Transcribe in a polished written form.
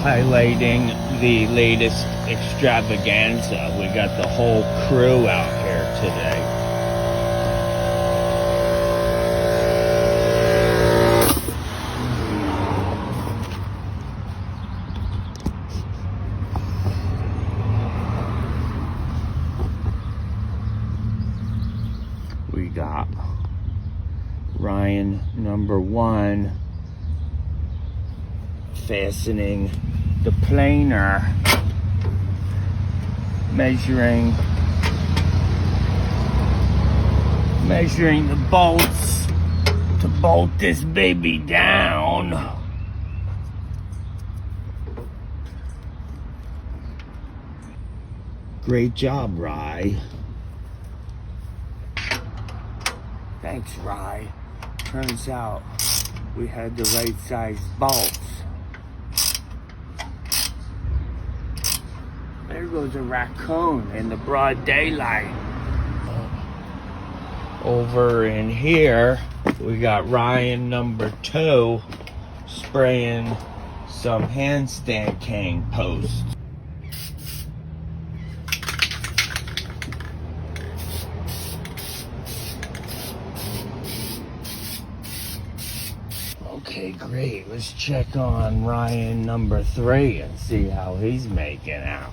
highlighting the latest extravaganza. We got the whole crew out here today. We got Ryan #1 fastening the planer, measuring the bolts to bolt this baby down. Great job, Rye. Thanks, Rye. Turns out we had the right size bolts. There goes a raccoon in the broad daylight. Over in here, we got Ryan #2 spraying some handstand cane posts. Okay, great. Let's check on Ryan #3 and see how he's making out.